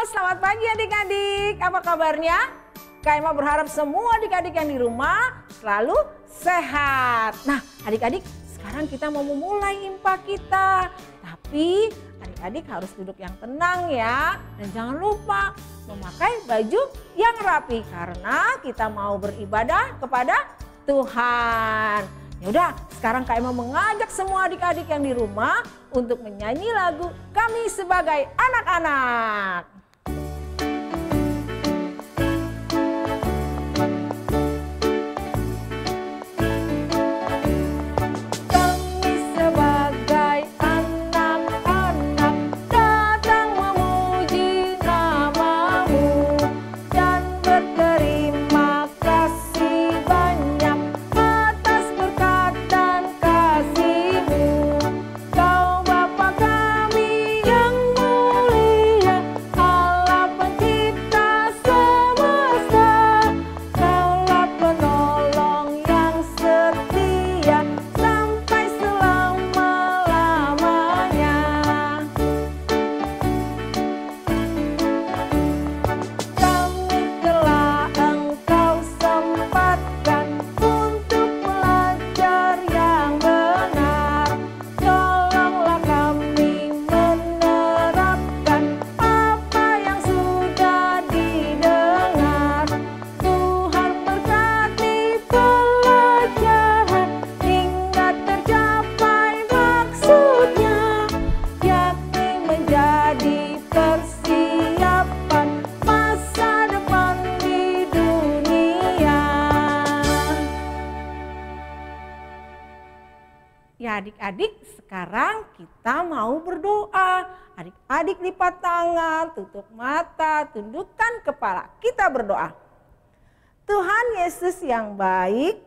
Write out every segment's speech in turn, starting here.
Selamat pagi adik-adik. Apa kabarnya? Kak Emma berharap semua adik-adik yang di rumah selalu sehat. Nah, adik-adik, sekarang kita mau memulai impa kita. Tapi adik-adik harus duduk yang tenang ya. Dan jangan lupa memakai baju yang rapi karena kita mau beribadah kepada Tuhan. Yaudah, sekarang Kak Emma mengajak semua adik-adik yang di rumah untuk menyanyi lagu Kami Sebagai Anak-anak. Ya adik-adik, sekarang kita mau berdoa. Adik-adik lipat tangan, tutup mata, tundukkan kepala. Kita berdoa. Tuhan Yesus yang baik,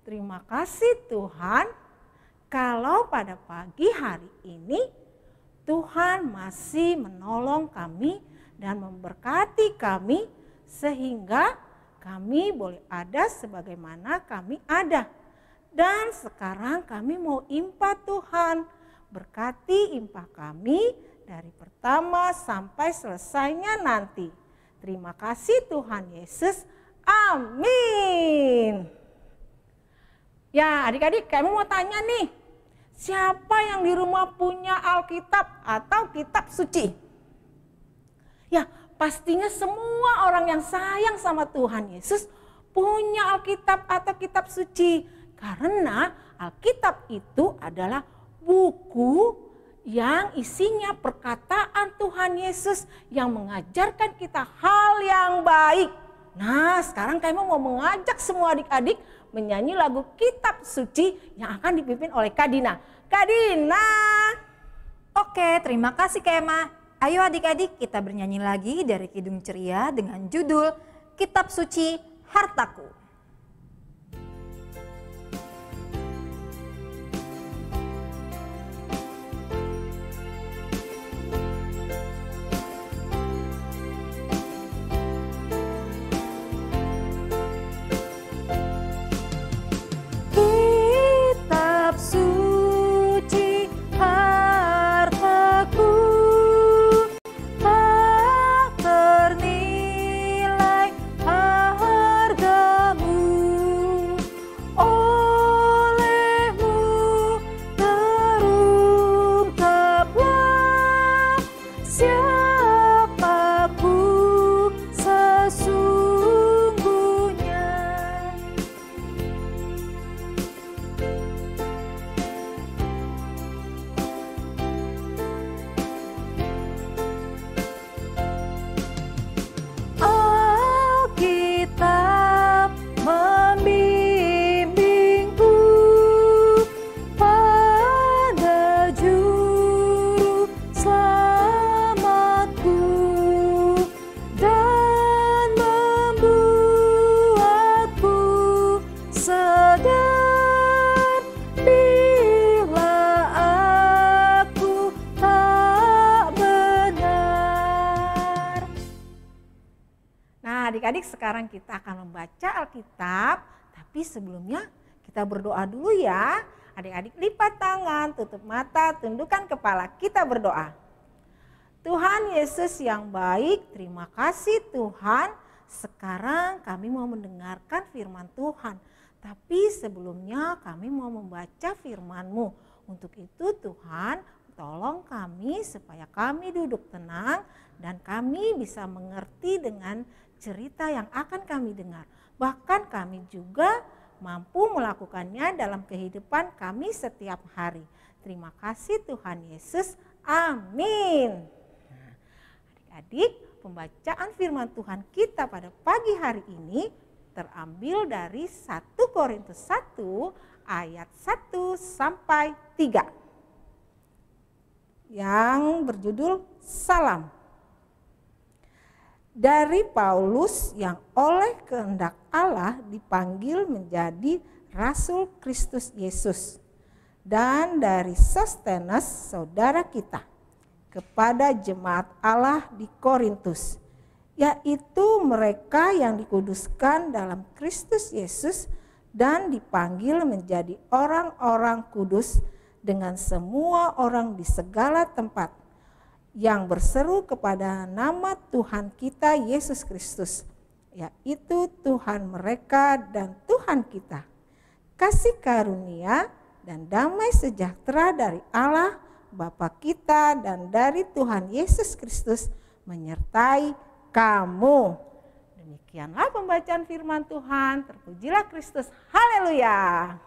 terima kasih Tuhan. Kalau pada pagi hari ini Tuhan masih menolong kami dan memberkati kami sehingga kami boleh ada sebagaimana kami ada. Dan sekarang kami mau impa Tuhan, berkati impa kami dari pertama sampai selesainya nanti. Terima kasih Tuhan Yesus, amin. Ya adik-adik, kami mau tanya nih, siapa yang di rumah punya Alkitab atau kitab suci? Ya pastinya semua orang yang sayang sama Tuhan Yesus punya Alkitab atau kitab suci. Karena Alkitab itu adalah buku yang isinya perkataan Tuhan Yesus yang mengajarkan kita hal yang baik. Nah, sekarang kami mau mengajak semua adik-adik menyanyi lagu Kitab Suci yang akan dipimpin oleh Kak Dina. Kak Dina. Oke, terima kasih Kak Emma. Ayo adik-adik kita bernyanyi lagi dari Kidung Ceria dengan judul Kitab Suci Hartaku. Adik-adik, sekarang kita akan membaca Alkitab, tapi sebelumnya kita berdoa dulu ya. Adik-adik lipat tangan, tutup mata, tundukkan kepala, kita berdoa. Tuhan Yesus yang baik, terima kasih Tuhan. Sekarang kami mau mendengarkan firman Tuhan. Tapi sebelumnya kami mau membaca firman-Mu. Untuk itu Tuhan, tolong kami supaya kami duduk tenang dan kami bisa mengerti dengan cerita yang akan kami dengar. Bahkan kami juga mampu melakukannya dalam kehidupan kami setiap hari. Terima kasih Tuhan Yesus. Amin. Adik-adik, pembacaan firman Tuhan kita pada pagi hari ini terambil dari 1 Korintus 1 ayat 1 sampai 3 yang berjudul Salam. Dari Paulus yang oleh kehendak Allah dipanggil menjadi Rasul Kristus Yesus, dan dari Sostenes saudara kita, kepada jemaat Allah di Korintus, yaitu mereka yang dikuduskan dalam Kristus Yesus dan dipanggil menjadi orang-orang kudus dengan semua orang di segala tempat, yang berseru kepada nama Tuhan kita Yesus Kristus, yaitu Tuhan mereka dan Tuhan kita. Kasih karunia dan damai sejahtera dari Allah Bapa kita dan dari Tuhan Yesus Kristus menyertai kamu. Demikianlah pembacaan firman Tuhan. Terpujilah Kristus. Haleluya.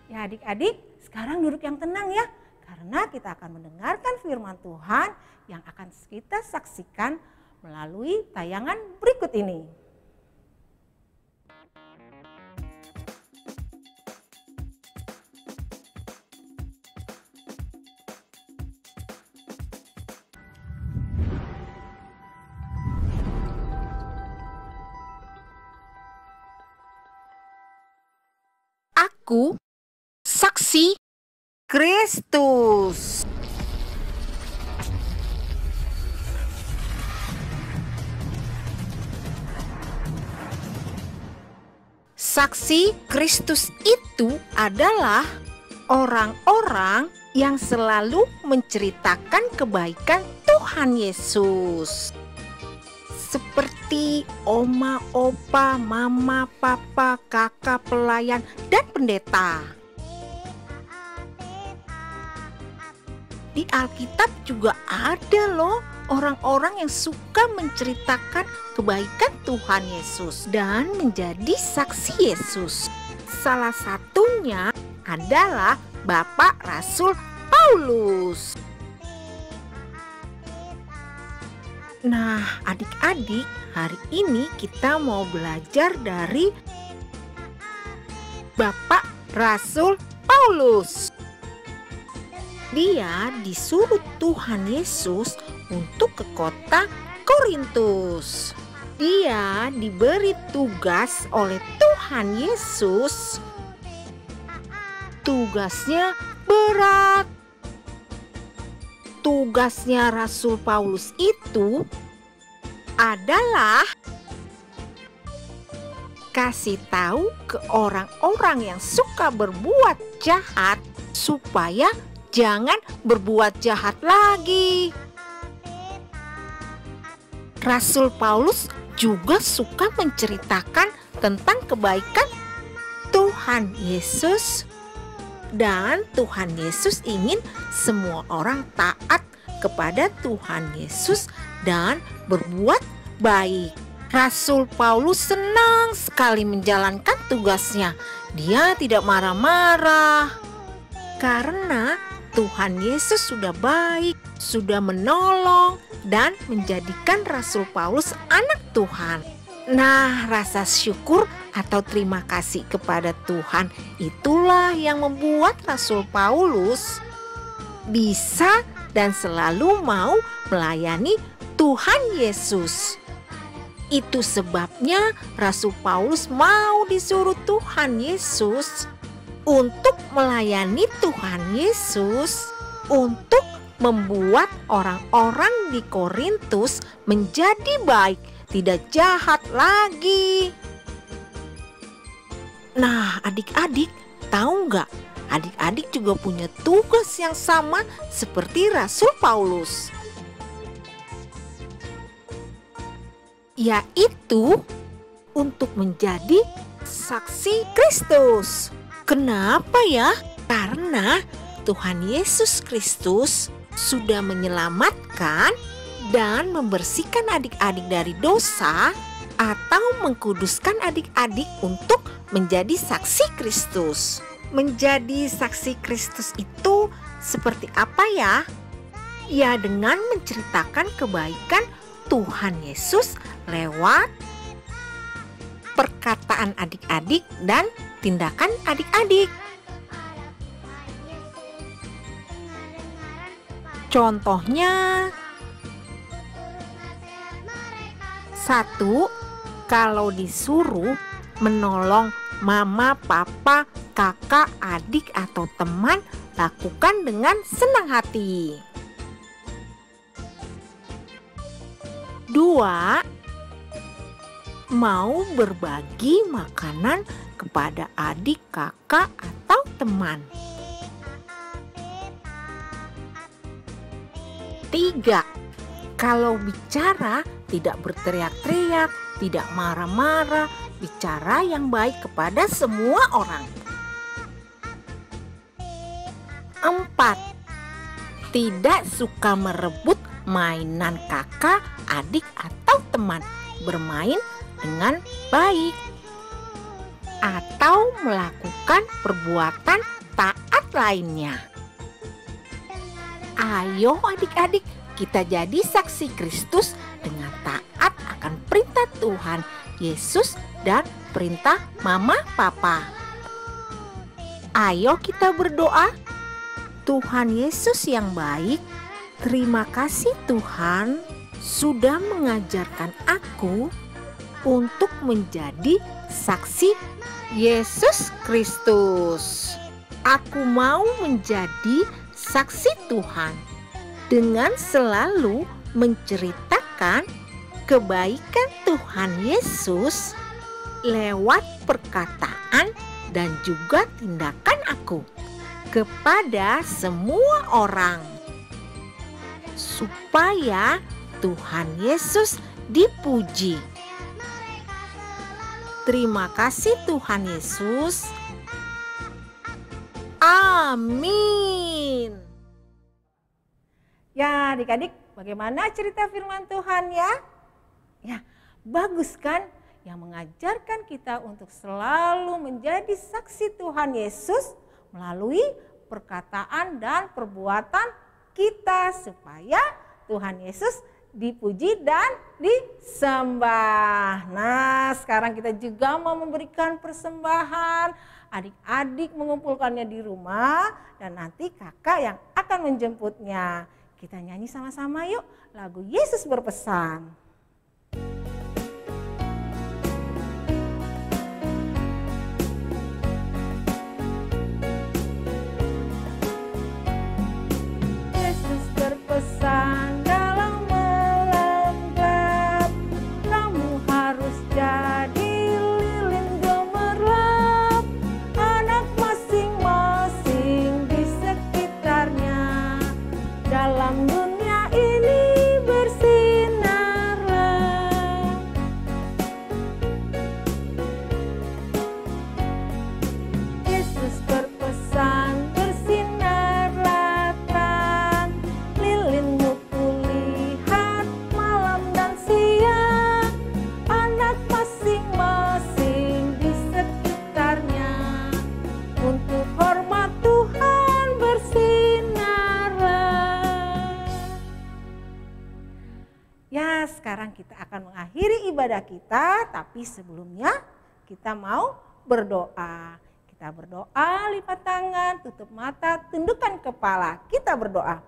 Ya adik-adik, sekarang duduk yang tenang ya. Karena kita akan mendengarkan firman Tuhan yang akan kita saksikan melalui tayangan berikut ini. Aku saksi Kristus. Saksi Kristus itu adalah orang-orang yang selalu menceritakan kebaikan Tuhan Yesus. Seperti oma, opa, mama, papa, kakak, pelayan, dan pendeta. Di Alkitab juga ada loh orang-orang yang suka menceritakan kebaikan Tuhan Yesus dan menjadi saksi Yesus. Salah satunya adalah Bapak Rasul Paulus. Nah, adik-adik, hari ini kita mau belajar dari Bapak Rasul Paulus. Dia disuruh Tuhan Yesus untuk ke kota Korintus. Dia diberi tugas oleh Tuhan Yesus. Tugasnya berat. Tugasnya Rasul Paulus itu adalah kasih tahu ke orang-orang yang suka berbuat jahat supaya jangan berbuat jahat lagi. Rasul Paulus juga suka menceritakan tentang kebaikan Tuhan Yesus. Dan Tuhan Yesus ingin semua orang taat kepada Tuhan Yesus dan berbuat baik. Rasul Paulus senang sekali menjalankan tugasnya. Dia tidak marah-marah karena Tuhan Yesus sudah baik, sudah menolong, dan menjadikan Rasul Paulus anak Tuhan. Nah, rasa syukur atau terima kasih kepada Tuhan itulah yang membuat Rasul Paulus bisa dan selalu mau melayani Tuhan Yesus. Itu sebabnya Rasul Paulus mau disuruh Tuhan Yesus untuk melayani Tuhan Yesus, untuk membuat orang-orang di Korintus menjadi baik, tidak jahat lagi. Nah, adik-adik, tahu nggak? Adik-adik juga punya tugas yang sama seperti Rasul Paulus, yaitu untuk menjadi saksi Kristus. Kenapa ya? Karena Tuhan Yesus Kristus sudah menyelamatkan dan membersihkan adik-adik dari dosa atau mengkuduskan adik-adik untuk menjadi saksi Kristus. Menjadi saksi Kristus itu seperti apa ya? Ya, dengan menceritakan kebaikan Tuhan Yesus lewat perkataan adik-adik dan tindakan adik-adik. Contohnya, 1. Kalau disuruh menolong mama, papa, kakak, adik, atau teman, lakukan dengan senang hati. 2. Mau berbagi makanan kepada adik, kakak, atau teman. 3. Kalau bicara tidak berteriak-teriak, tidak marah-marah, bicara yang baik kepada semua orang. 4. Tidak suka merebut mainan kakak, adik, atau teman. Bermain dengan baik atau melakukan perbuatan taat lainnya. Ayo adik-adik, kita jadi saksi Kristus dengan taat akan perintah Tuhan Yesus dan perintah mama papa. Ayo kita berdoa. Tuhan Yesus yang baik, terima kasih Tuhan sudah mengajarkan aku untuk menjadi saksi Yesus Kristus. Aku mau menjadi saksi Tuhan dengan selalu menceritakan kebaikan Tuhan Yesus lewat perkataan dan juga tindakan aku kepada semua orang, supaya Tuhan Yesus dipuji. Terima kasih Tuhan Yesus. Amin. Ya adik-adik, bagaimana cerita firman Tuhan ya? Ya, bagus kan? Yang mengajarkan kita untuk selalu menjadi saksi Tuhan Yesus melalui perkataan dan perbuatan kita, supaya Tuhan Yesus dipuji dan disembah. Nah, sekarang kita juga mau memberikan persembahan. Adik-adik mengumpulkannya di rumah dan nanti kakak yang akan menjemputnya. Kita nyanyi sama-sama yuk lagu Yesus Berpesan. Yesus berpesan dalam melengkap, kamu harus jadi lilin gemerlap, anak masing-masing di sekitarnya dalam dunia ini bersinarlah. ibadah kita, tapi sebelumnya kita mau berdoa. Kita berdoa, lipat tangan, tutup mata, tundukkan kepala. Kita berdoa.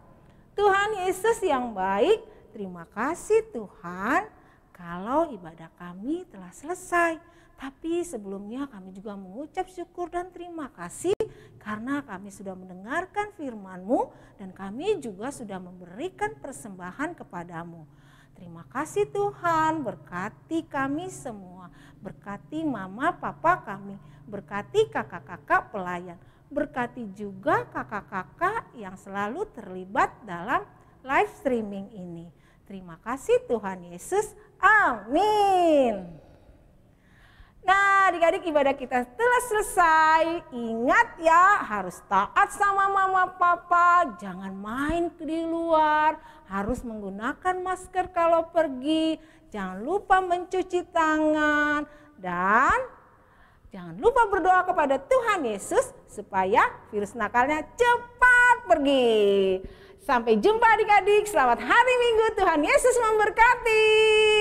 Tuhan Yesus yang baik, terima kasih Tuhan kalau ibadah kami telah selesai. Tapi sebelumnya kami juga mengucap syukur dan terima kasih karena kami sudah mendengarkan firman-Mu dan kami juga sudah memberikan persembahan kepadamu. Terima kasih Tuhan, berkati kami semua, berkati mama papa kami, berkati kakak-kakak pelayan, berkati juga kakak-kakak yang selalu terlibat dalam live streaming ini. Terima kasih Tuhan Yesus, amin. Nah, adik-adik ibadah kita telah selesai. Ingat ya, harus taat sama mama papa, jangan main di luar, harus menggunakan masker kalau pergi, jangan lupa mencuci tangan, dan jangan lupa berdoa kepada Tuhan Yesus supaya virus nakalnya cepat pergi. Sampai jumpa adik-adik, selamat hari Minggu, Tuhan Yesus memberkati.